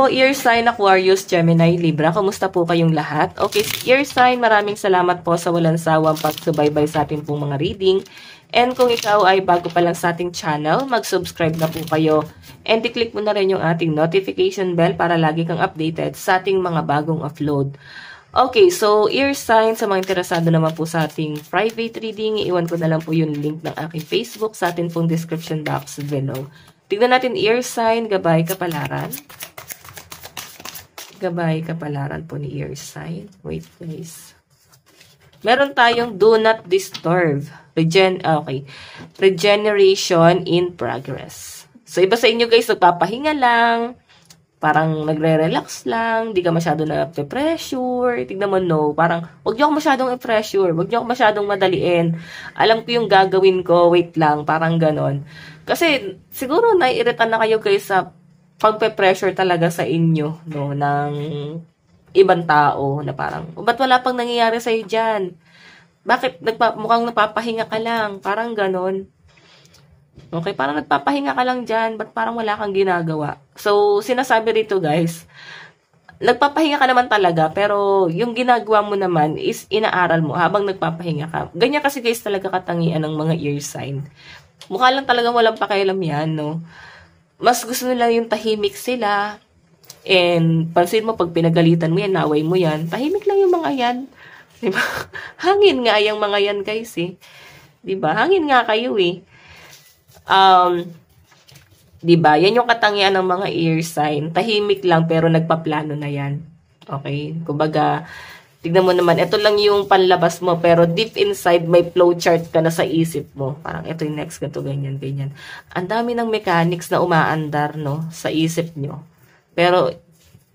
So, ear sign Aquarius, Gemini, Libra, kumusta po kayong lahat? Okay, ear sign, maraming salamat po sa walang sawang pagsubaybay sa ating pong mga reading. And kung ikaw ay bago pa lang sa ating channel, mag-subscribe na po kayo. And i-click mo na rin yung ating notification bell para lagi kang updated sa ating mga bagong upload. Okay, so ear sign, sa mga interesado naman po sa ating private reading, iiwan ko na lang po yung link ng aking Facebook sa ating pong description box below. Tignan natin ear sign, gabay kapalaran. Gabay kapalaran po ni ear sign. Wait guys. Meron tayong do not disturb. Regeneration in progress. So iba sa inyo guys, nagpapahinga lang. Parang nagre-relax lang. Di ka masyado na-pressure. Tignan mo no. Parang wag niyo ako masyadong i-pressure. Wag niyo ako masyadong madaliin. Alam ko yung gagawin ko. Wait lang. Parang ganon. Kasi siguro naiirita na kayo guys sa pagpe-pressure talaga sa inyo, no, ng ibang tao na parang, ba't wala pang nangyayari sa'yo dyan? Bakit mukhang napapahinga ka lang? Parang ganon. Okay, parang nagpapahinga ka lang dyan, ba't parang wala kang ginagawa? So, sinasabi rito guys, nagpapahinga ka naman talaga, pero yung ginagawa mo naman is inaaral mo habang nagpapahinga ka. Ganyan kasi guys talaga katangian ng mga ear sign. Mukha lang talagang walang pakialam yan, no? Mas gusto nila yung tahimik sila. And pansin mo, pag pinagalitan mo yan, naway mo yan, tahimik lang yung mga yan. Diba? Hangin nga yung mga yan guys eh. Diba? Hangin nga kayo eh. Diba? Yan yung katangian ng mga ear sign. Tahimik lang pero nagpaplano na yan. Okay? Kumbaga, tignan mo naman, ito lang yung panlabas mo, pero deep inside, may flowchart ka na sa isip mo. Parang ito yung next, ganito, ganyan, ganyan. Ang dami ng mechanics na umaandar, no, sa isip nyo. Pero,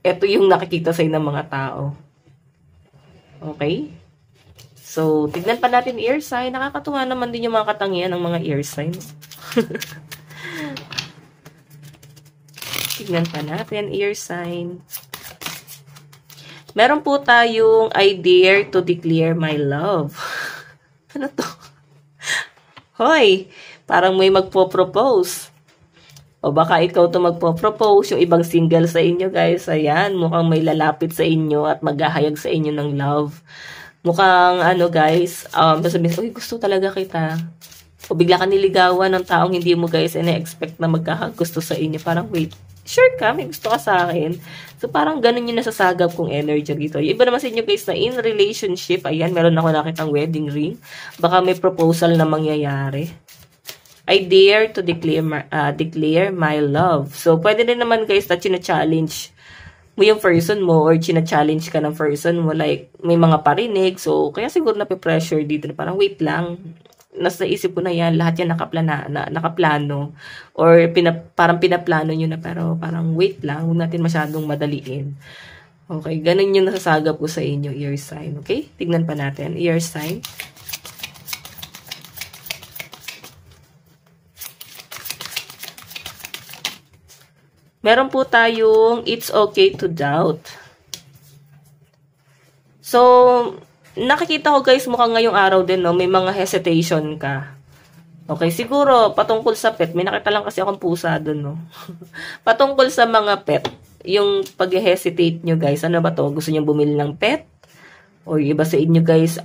ito yung nakikita sa'yo ng mga tao. Okay? So, tignan pa natin ear sign. Nakakatuwa naman din yung mga katangian ng mga ear sign. Tignan pa natin ear sign. Meron po tayong I dare to declare my love. Ano to? Hoy, parang may magpo-propose. O baka ikaw to magpo-propose, yung ibang single sa inyo guys. Ayan, mukhang may lalapit sa inyo at maghahayag sa inyo ng love. Mukhang ano guys, sasabihin, uy gusto talaga kita. O bigla ka niligawan ng taong hindi mo guys ina-expect na magkakagusto sa inyo. Parang wait, sure ka, may gusto ka sa akin. So, parang ganun yung nasasagap kong energy dito. Yung iba naman sa inyo guys na in relationship, ayan, meron ako nakitang wedding ring. Baka may proposal na mangyayari. I dare to declare my love. So, pwede din naman guys na china-challenge mo yung person mo or china-challenge ka ng person mo. Like, may mga parinig. So, kaya siguro nape-pressure dito na parang wait lang. Nasa isip ko na yan, lahat yan nakaplano or parang pinaplano nyo na pero parang wait lang, huwag natin masyadong madaliin. Okay, ganun yung nasasagap ko sa inyo, ear sign. Okay, tignan pa natin, ear sign. Meron po tayong it's okay to doubt. So, nakikita ko guys, mukhang ngayong araw din, no, may mga hesitation ka. Okay, siguro, patungkol sa pet, may nakita lang kasi akong pusa doon, no. Patungkol sa mga pet, yung pag-hesitate nyo guys, ano ba to? Gusto nyo bumili ng pet? O iba sa inyo guys,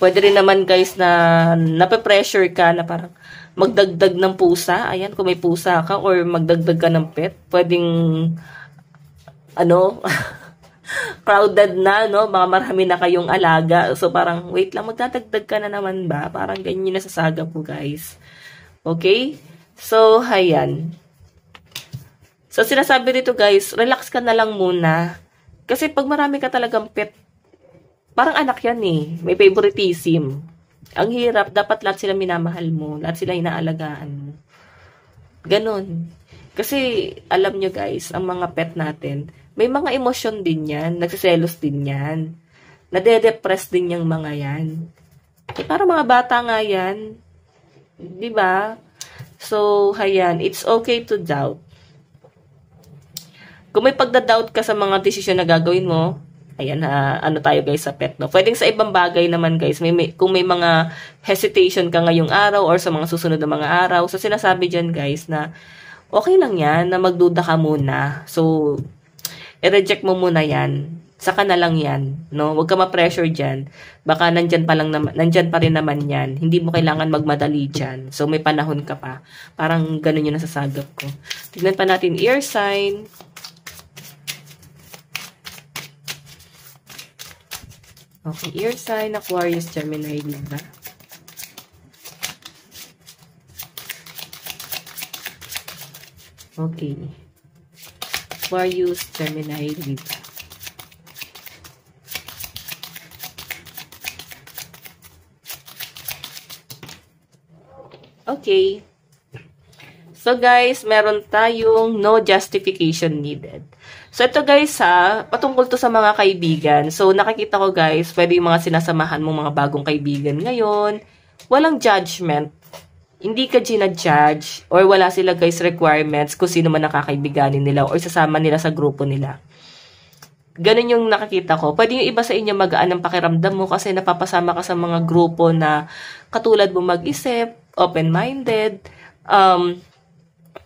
pwede rin naman guys na nape-pressure ka na parang magdagdag ng pusa. Ayan, kung may pusa ka or magdagdag ka ng pet, pwedeng, ano, crowded na, no? Mga marami na kayong alaga. So, parang, wait lang, magdadagdag ka na naman ba? Parang ganyan yung nasasagap ko, guys. Okay? So, ayan. So, sinasabi dito, guys, relax ka na lang muna. Kasi pag marami ka talagang pet, parang anak yan eh. May favoritism. Ang hirap, dapat lahat sila minamahal mo. Lahat sila inaalagaan mo. Ganon. Kasi, alam nyo guys, ang mga pet natin, may mga emosyon din yan. Nagsiselos din yan. Nade-depress din yung mga yan. Eh, para mga bata nga yan. Diba? So, hayan. It's okay to doubt. Kung may pagda-doubt ka sa mga desisyon na gagawin mo, ayan, ano tayo guys sa pet, no? Pwedeng sa ibang bagay naman guys, kung may mga hesitation ka ngayong araw or sa mga susunod na mga araw, so sinasabi dyan guys na okay lang yan na magduda ka muna. So, i-reject mo muna yan. Saka na lang yan, no? Huwag ka ma-pressure dyan. Baka nandyan pa rin naman yan. Hindi mo kailangan magmadali dyan. So, may panahon ka pa. Parang ganun yung nasasagap ko. Tignan pa natin ear sign. Okay, ear sign, Aquarius, Gemini, Libra. Okay. Aquarius, Gemini, Libra. Okay. So guys, meron tayong no justification needed. So ito guys patungkol to sa mga kaibigan. So nakikita ko guys, pwede yung mga sinasamahan mong mga bagong kaibigan ngayon. Walang judgment. Hindi ka ginajudge or wala sila guys requirements kung sino man nakakaibiganin nila or sasama nila sa grupo nila. Ganun yung nakikita ko. Pwede yung iba sa inyo magaan ang pakiramdam mo kasi napapasama ka sa mga grupo na katulad mo mag-isip, open-minded,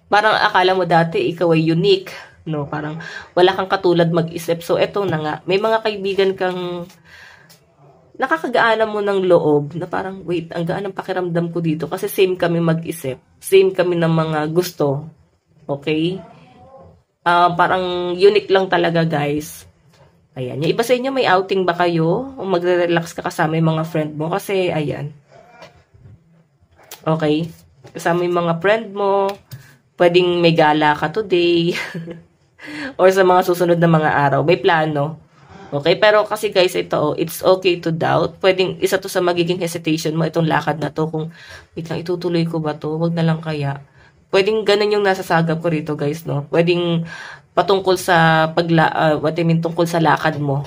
parang akala mo dati ikaw ay unique, no? Parang wala kang katulad mag-isip. So, eto na nga. May mga kaibigan kang nakakagaan mo ng loob na parang, wait, ang gaan ng pakiramdam ko dito kasi same kami mag-isip. Same kami ng mga gusto. Okay? Parang unique lang talaga, guys. Ayan. Yung iba sa inyo, may outing ba kayo? O magre-relax ka kasama yung mga friend mo? Kasi, ayan. Okay? Kasama yung mga friend mo. Pwedeng may gala ka today. Or sa mga susunod na mga araw. May plano. Okay? Pero kasi guys, ito, it's okay to doubt. Pwedeng isa to sa magiging hesitation mo, itong lakad na to. Kung, wait lang, itutuloy ko ba to? Wag na lang kaya. Pwedeng ganun yung nasasagap ko rito, guys, no? Pwedeng patungkol sa tungkol sa lakad mo.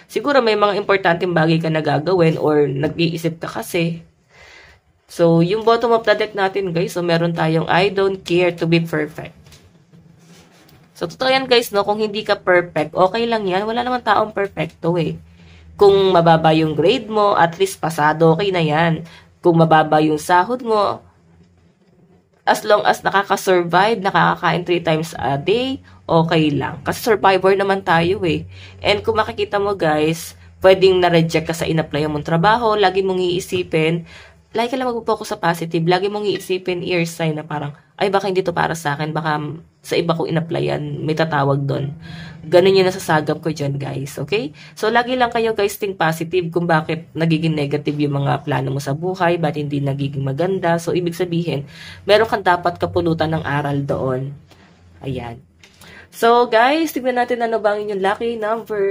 Siguro may mga importanteng bagay ka na gagawin or nag-iisip ka kasi. So, yung bottom of the deck natin, guys, so meron tayong I don't care to be perfect. So, totoo yan, guys, no? Kung hindi ka perfect, okay lang yan. Wala naman taong perfecto, eh. Kung mababa yung grade mo, at least pasado, okay na yan. Kung mababa yung sahod mo, as long as nakaka-survive, nakakakain 3 times a day, okay lang. Kasi survivor naman tayo eh. And kung makikita mo guys, pwedeng na-reject ka sa in-apply mong trabaho, lagi mong iisipin, lagi ka lang mag-focus sa positive, lagi mong iisipin ear sign na parang, ay baka hindi to para sa akin, baka sa iba ko in-applyan, may tatawag doon. Ganun yung nasasagap ko dyan guys, okay? So lagi lang kayo guys think positive kung bakit nagiging negative yung mga plano mo sa buhay, bakit hindi nagiging maganda. So ibig sabihin, meron kang dapat kapulutan ng aral doon. Ayan. So guys, tignan natin ano ba ang inyong lucky number.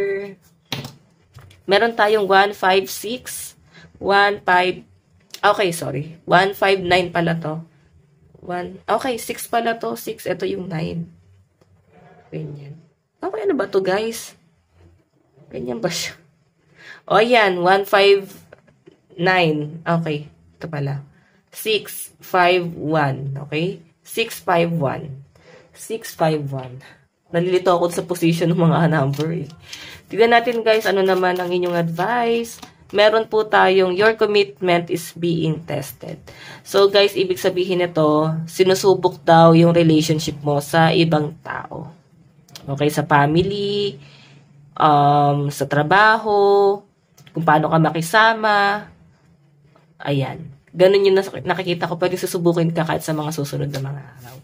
Meron tayong 156, 15, okay, sorry. 159 pala to. Okay, 6 pala to. 6, ito yung 9. Ganyan. Okay, ano ba to guys? Ganyan ba siya? O, yan. 159. Okay, ito pala. 651. Okay? 651. 651. Nalilito ako sa position ng mga number eh. Tignan natin guys, ano naman ang inyong advice. Meron po tayong your commitment is being tested. So guys, ibig sabihin nito, sinusubok daw yung relationship mo sa ibang tao. Okay, sa family, sa trabaho, kung paano ka makisama. Ayan. Ganun yung nakikita ko. Pwede susubukin ka kahit sa mga susunod na mga araw.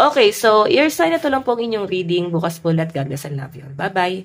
Okay, so ear sign, ito lang po ang inyong reading. Bukas po ulit. God bless and love you. Bye-bye.